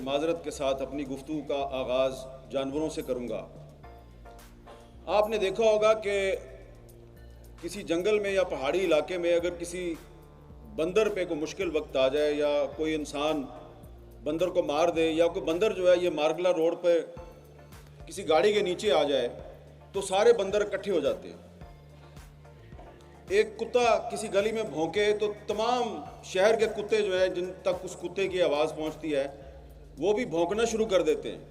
معذرت کے ساتھ اپنی گفتگو کا آغاز جانوروں سے کروں گا۔ آپ نے دیکھا ہوگا کہ کسی جنگل میں یا پہاڑی علاقے میں اگر کسی بندر پہ کوئی مشکل وقت آ جائے یا کوئی انسان بندر کو مار دے یا کوئی بندر جو ہے یہ مارگلا روڈ پہ کسی گاڑی کے نیچے آ جائے تو سارے بندر اکٹھے ہو جاتے ہیں۔ ایک کتا کسی گلی میں بھونکے تو تمام شہر کے کتے جو ہیں جن تک اس کتے کی آواز پہنچتی ہے وہ بھی بھونکنا شروع کر دیتے ہیں۔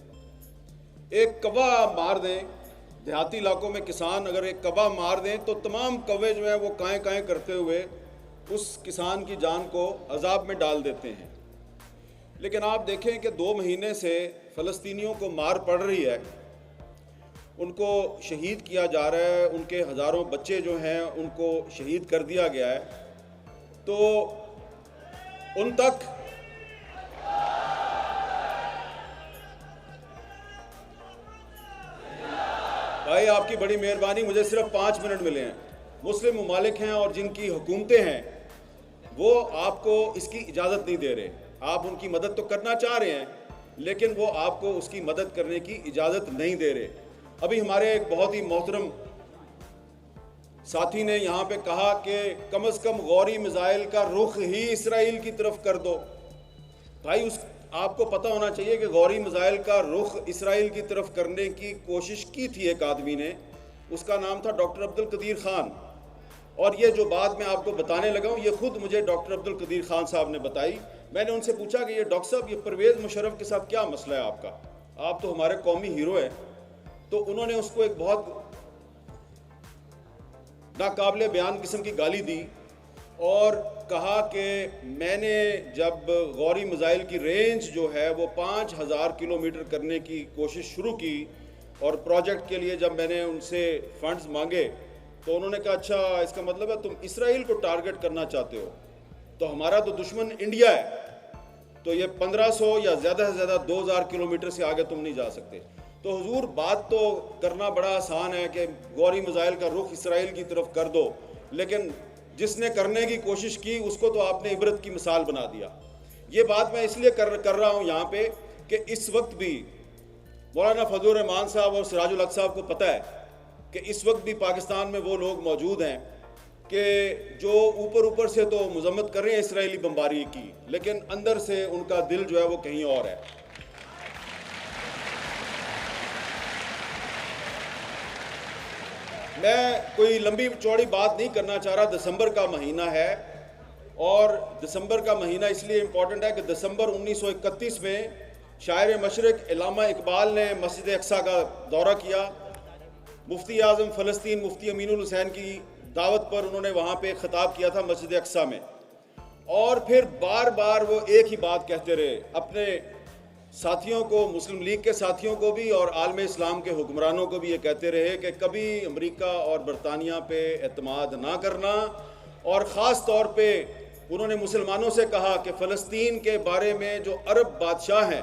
ایک کوا مار دیں، دیہاتی علاقوں میں کسان اگر ایک کوا مار دیں تو تمام کوے جو ہیں وہ کائیں کائیں کرتے ہوئے اس کسان کی جان کو عذاب میں ڈال دیتے ہیں۔ لیکن آپ دیکھیں کہ 2 مہینے سے فلسطینیوں کو مار پڑ رہی ہے، ان کو شہید کیا جا رہا ہے، ان کے ہزاروں بچے جو ہیں ان کو شہید کر دیا گیا ہے، تو ان تک بھائی آپ کی بڑی مہربانی، مجھے صرف 5 منٹ ملے ہیں۔ مسلم ممالک ہیں اور جن کی حکومتیں ہیں وہ آپ کو اس کی اجازت نہیں دے رہے۔ آپ ان کی مدد تو کرنا چاہ رہے ہیں لیکن وہ آپ کو اس کی مدد کرنے کی اجازت نہیں دے رہے۔ ابھی ہمارے ایک بہت ہی محترم ساتھی نے یہاں پہ کہا کہ کم از کم غوری میزائل کا رخ ہی اسرائیل کی طرف کر دو۔ بھائی آپ کو پتہ ہونا چاہیے کہ غوری میزائل کا رخ اسرائیل کی طرف کرنے کی کوشش کی تھی ایک آدمی نے، اس کا نام تھا ڈاکٹر عبدالقدیر خان، اور یہ جو بات میں آپ کو بتانے لگا ہوں یہ خود مجھے ڈاکٹر عبدالقدیر خان صاحب نے بتائی۔ میں نے ان سے پوچھا کہ یہ ڈاکٹر صاحب یہ پرویز مشرف کے ساتھ کیا مسئلہ ہے آپ کا، آپ تو ہمارے قومی ہیرو ہیں۔ تو انہوں نے اس کو ایک بہت ناقابل بیان قسم کی گالی دی اور کہا کہ میں نے جب غوری میزائل کی رینج جو ہے وہ 5000 کلومیٹر کرنے کی کوشش شروع کی اور پروجیکٹ کے لیے جب میں نے ان سے فنڈز مانگے تو انہوں نے کہا اچھا اس کا مطلب ہے تم اسرائیل کو ٹارگٹ کرنا چاہتے ہو، تو ہمارا تو دشمن انڈیا ہے، تو یہ 1500 یا زیادہ سے زیادہ 2000 کلومیٹر سے آگے تم نہیں جا سکتے۔ تو حضور بات تو کرنا بڑا آسان ہے کہ غوری میزائل کا رخ اسرائیل کی طرف کر دو، لیکن جس نے کرنے کی کوشش کی اس کو تو آپ نے عبرت کی مثال بنا دیا۔ یہ بات میں اس لیے کر رہا ہوں یہاں پہ کہ اس وقت بھی مولانا فضل الرحمان صاحب اور سراج الحق صاحب کو پتہ ہے کہ اس وقت بھی پاکستان میں وہ لوگ موجود ہیں کہ جو اوپر سے تو مذمت کر رہے ہیں اسرائیلی بمباری کی، لیکن اندر سے ان کا دل جو ہے وہ کہیں اور ہے۔ میں کوئی لمبی چوڑی بات نہیں کرنا چاہ رہا، دسمبر کا مہینہ ہے اور دسمبر کا مہینہ اس لیے امپورٹنٹ ہے کہ دسمبر 1931 میں شاعر مشرق علامہ اقبال نے مسجد اقصیٰ کا دورہ کیا۔ مفتی اعظم فلسطین مفتی امین الحسین کی دعوت پر انہوں نے وہاں پہ خطاب کیا تھا مسجد اقصیٰ میں، اور پھر بار بار وہ ایک ہی بات کہتے رہے اپنے ساتھیوں کو، مسلم لیگ کے ساتھیوں کو بھی اور عالم اسلام کے حکمرانوں کو بھی یہ کہتے رہے کہ کبھی امریکہ اور برطانیہ پہ اعتماد نہ کرنا، اور خاص طور پہ انہوں نے مسلمانوں سے کہا کہ فلسطین کے بارے میں جو عرب بادشاہ ہیں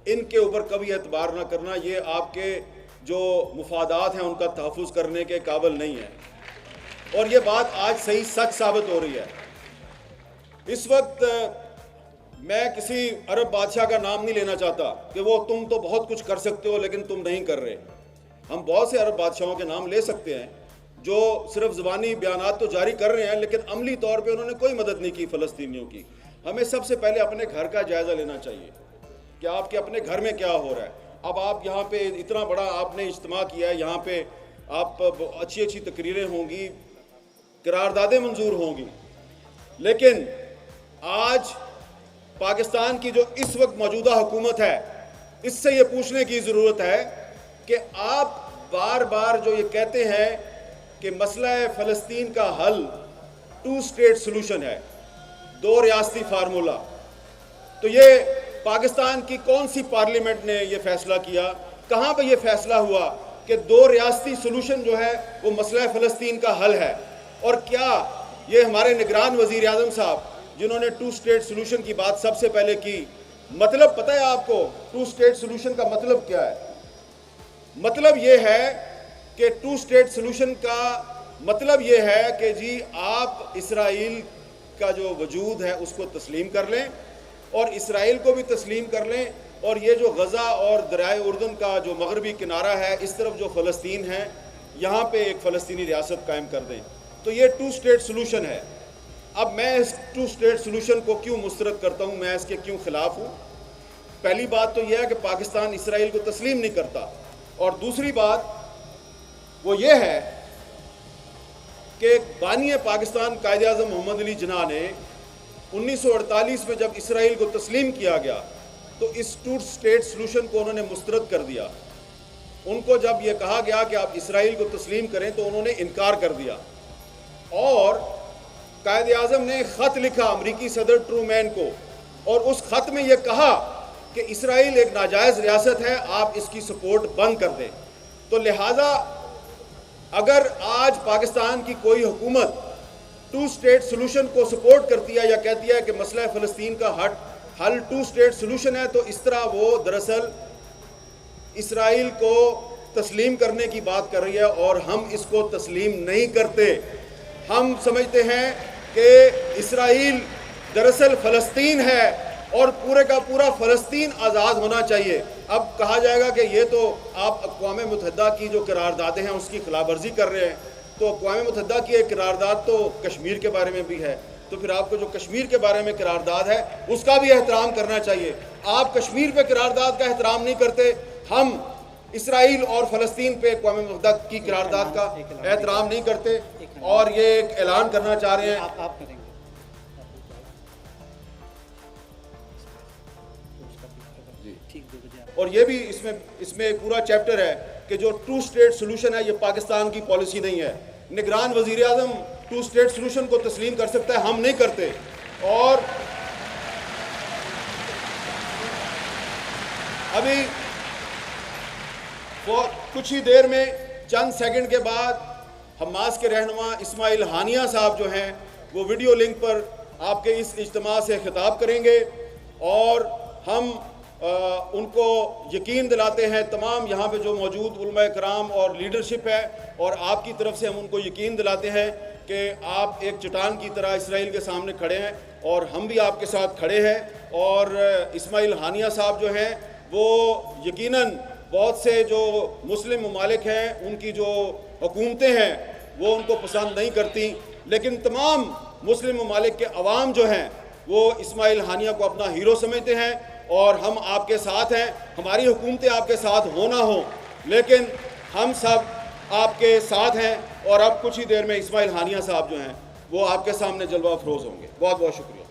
ان کے اوپر کبھی اعتبار نہ کرنا، یہ آپ کے جو مفادات ہیں ان کا تحفظ کرنے کے قابل نہیں ہے، اور یہ بات آج صحیح سچ ثابت ہو رہی ہے۔ اس وقت میں کسی عرب بادشاہ کا نام نہیں لینا چاہتا کہ وہ تم تو بہت کچھ کر سکتے ہو لیکن تم نہیں کر رہے۔ ہم بہت سے عرب بادشاہوں کے نام لے سکتے ہیں جو صرف زبانی بیانات تو جاری کر رہے ہیں لیکن عملی طور پہ انہوں نے کوئی مدد نہیں کی فلسطینیوں کی۔ ہمیں سب سے پہلے اپنے گھر کا جائزہ لینا چاہیے کہ آپ کے اپنے گھر میں کیا ہو رہا ہے۔ اب آپ یہاں پہ اتنا بڑا آپ نے اجتماع کیا ہے، یہاں پہ آپ اچھی اچھی تقریریں ہوں گی، قراردادیں منظور ہوں گی، لیکن آج پاکستان کی جو اس وقت موجودہ حکومت ہے اس سے یہ پوچھنے کی ضرورت ہے کہ آپ بار بار جو یہ کہتے ہیں کہ مسئلہ فلسطین کا حل 2 اسٹیٹ سلوشن ہے، 2 ریاستی فارمولہ، تو یہ پاکستان کی کون سی پارلیمنٹ نے یہ فیصلہ کیا، کہاں پہ یہ فیصلہ ہوا کہ 2 ریاستی سلوشن جو ہے وہ مسئلہ فلسطین کا حل ہے؟ اور کیا یہ ہمارے نگران وزیر اعظم صاحب جنہوں نے 2 اسٹیٹ سلوشن کی بات سب سے پہلے کی، مطلب پتہ ہے آپ کو 2 اسٹیٹ سلوشن کا مطلب کیا ہے؟ مطلب یہ ہے کہ 2 اسٹیٹ سلوشن کا مطلب یہ ہے کہ جی آپ اسرائیل کا جو وجود ہے اس کو تسلیم کر لیں، اور اسرائیل کو بھی تسلیم کر لیں، اور یہ جو غزہ اور دریائے اردن کا جو مغربی کنارہ ہے اس طرف جو فلسطین ہے یہاں پہ ایک فلسطینی ریاست قائم کر دیں۔ تو یہ 2 اسٹیٹ سلوشن ہے۔ اب میں اس 2 اسٹیٹ سلوشن کو کیوں مسترد کرتا ہوں، میں اس کے کیوں خلاف ہوں؟ پہلی بات تو یہ ہے کہ پاکستان اسرائیل کو تسلیم نہیں کرتا، اور دوسری بات وہ یہ ہے کہ بانی پاکستان قائد اعظم محمد علی جناح نے 1948 میں جب اسرائیل کو تسلیم کیا گیا تو اس 2 اسٹیٹ سلوشن کو انہوں نے مسترد کر دیا۔ ان کو جب یہ کہا گیا کہ آپ اسرائیل کو تسلیم کریں تو انہوں نے انکار کر دیا، اور قائد اعظم نے خط لکھا امریکی صدر ٹرومین کو، اور اس خط میں یہ کہا کہ اسرائیل ایک ناجائز ریاست ہے، آپ اس کی سپورٹ بند کر دیں۔ تو لہٰذا اگر آج پاکستان کی کوئی حکومت 2 اسٹیٹ سلوشن کو سپورٹ کرتی ہے یا کہتی ہے کہ مسئلہ فلسطین کا حل 2 اسٹیٹ سلوشن ہے، تو اس طرح وہ دراصل اسرائیل کو تسلیم کرنے کی بات کر رہی ہے، اور ہم اس کو تسلیم نہیں کرتے۔ ہم سمجھتے ہیں کہ اسرائیل دراصل فلسطین ہے اور پورے کا پورا فلسطین آزاد ہونا چاہیے۔ اب کہا جائے گا کہ یہ تو آپ اقوام متحدہ کی جو قراردادیں ہیں اس کی خلاف ورزی کر رہے ہیں، تو اقوام متحدہ کی ایک قرارداد تو کشمیر کے بارے میں بھی ہے، تو پھر آپ کو جو کشمیر کے بارے میں قرارداد ہے اس کا بھی احترام کرنا چاہیے۔ آپ کشمیر پہ قرارداد کا احترام نہیں کرتے، ہم اسرائیل اور فلسطین پہ اقوام متحدہ کی قرارداد کا احترام نہیں کرتے، اور یہ ایک اعلان کرنا چاہ رہے ہیں۔ آپ کریں گے اور یہ بھی اس میں ایک پورا چیپٹر ہے کہ جو 2 اسٹیٹ سلوشن ہے یہ پاکستان کی پالیسی نہیں ہے۔ نگران وزیر اعظم 2 اسٹیٹ سلوشن کو تسلیم کر سکتا ہے، ہم نہیں کرتے۔ اور ابھی کچھ ہی دیر میں چند سیکنڈ کے بعد حماس کے رہنما اسماعیل ہانیہ صاحب جو ہیں وہ ویڈیو لنک پر آپ کے اس اجتماع سے خطاب کریں گے، اور ہم ان کو یقین دلاتے ہیں، تمام یہاں پہ جو موجود علماء کرام اور لیڈرشپ ہے، اور آپ کی طرف سے ہم ان کو یقین دلاتے ہیں کہ آپ ایک چٹان کی طرح اسرائیل کے سامنے کھڑے ہیں، اور ہم بھی آپ کے ساتھ کھڑے ہیں۔ اور اسماعیل ہانیہ صاحب جو ہیں وہ یقیناً بہت سے جو مسلم ممالک ہیں ان کی جو حکومتیں ہیں وہ ان کو پسند نہیں کرتی، لیکن تمام مسلم ممالک کے عوام جو ہیں وہ اسماعیل ہانیہ کو اپنا ہیرو سمجھتے ہیں، اور ہم آپ کے ساتھ ہیں۔ ہماری حکومتیں آپ کے ساتھ ہو نہ ہوں، لیکن ہم سب آپ کے ساتھ ہیں، اور اب کچھ ہی دیر میں اسماعیل ہانیہ صاحب جو ہیں وہ آپ کے سامنے جلوہ افروز ہوں گے۔ بہت بہت شکریہ۔